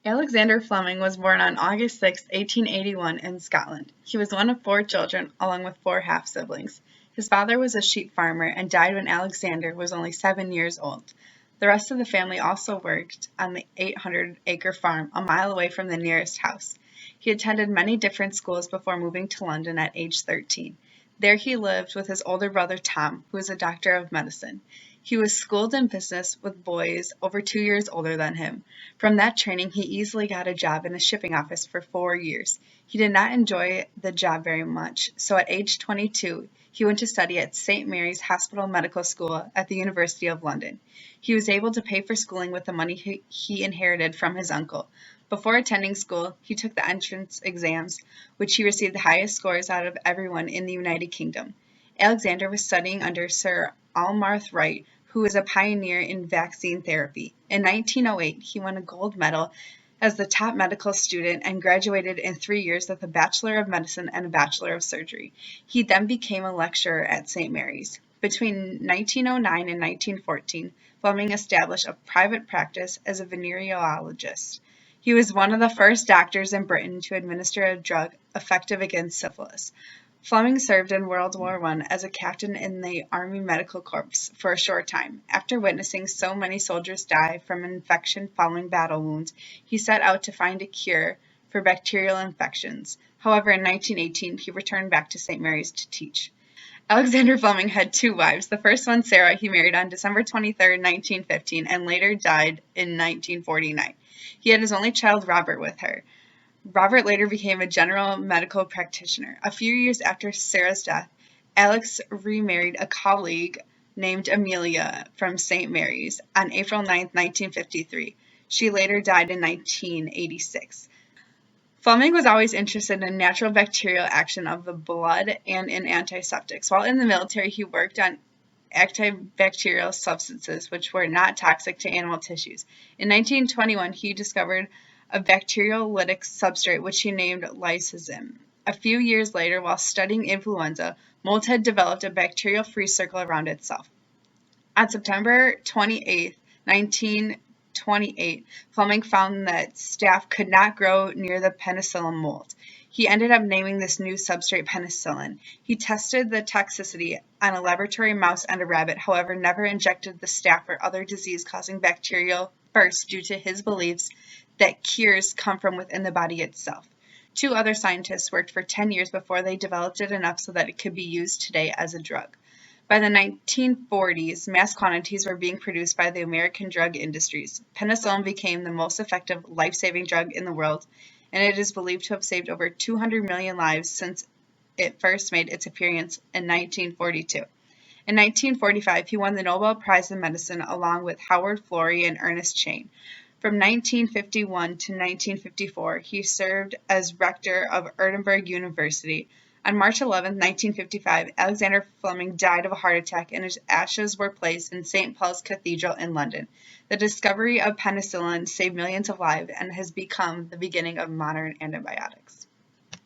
Alexander Fleming was born on August 6, 1881 in Scotland. He was one of 4 children, along with 4 half-siblings. His father was a sheep farmer and died when Alexander was only 7 years old. The rest of the family also worked on the 800-acre farm a mile away from the nearest house. He attended many different schools before moving to London at age 13. There he lived with his older brother Tom, who was a doctor of medicine. He was schooled in business with boys over 2 years older than him. From that training, he easily got a job in a shipping office for 4 years. He did not enjoy the job very much, so at age 22, he went to study at St. Mary's Hospital Medical School at the University of London. He was able to pay for schooling with the money he inherited from his uncle. Before attending school, he took the entrance exams, which he received the highest scores out of everyone in the United Kingdom. Alexander was studying under Sir Almarth Wright, who was a pioneer in vaccine therapy. In 1908, he won a gold medal as the top medical student and graduated in 3 years with a Bachelor of Medicine and a Bachelor of Surgery. He then became a lecturer at St. Mary's. Between 1909 and 1914, Fleming established a private practice as a venereologist. He was one of the first doctors in Britain to administer a drug effective against syphilis. Fleming served in World War I as a captain in the Army Medical Corps for a short time. After witnessing so many soldiers die from infection following battle wounds, he set out to find a cure for bacterial infections. However, in 1918, he returned back to St. Mary's to teach. Alexander Fleming had 2 wives. The first one, Sarah, he married on December 23, 1915, and later died in 1949. He had his only child, Robert, with her. Robert later became a general medical practitioner. A few years after Sarah's death, Alex remarried a colleague named Amelia from St. Mary's on April 9, 1953. She later died in 1986. Fleming was always interested in natural bacterial action of the blood and in antiseptics. While in the military, he worked on antibacterial substances which were not toxic to animal tissues. In 1921, he discovered a bacteriolytic substrate which he named lysosome. A few years later, while studying influenza, mold had developed a bacterial-free circle around itself. On September 28, 1928, Fleming found that staph could not grow near the penicillin mold. He ended up naming this new substrate penicillin. He tested the toxicity on a laboratory mouse and a rabbit, however, never injected the staph or other disease-causing bacterial first due to his beliefs that cures come from within the body itself. 2 other scientists worked for 10 years before they developed it enough so that it could be used today as a drug. By the 1940s, mass quantities were being produced by the American drug industries. Penicillin became the most effective life-saving drug in the world, and it is believed to have saved over 200 million lives since it first made its appearance in 1942. In 1945, he won the Nobel Prize in Medicine along with Howard Florey and Ernest Chain. From 1951 to 1954, he served as rector of Edinburgh University. On March 11, 1955, Alexander Fleming died of a heart attack and his ashes were placed in St. Paul's Cathedral in London. The discovery of penicillin saved millions of lives and has become the beginning of modern antibiotics.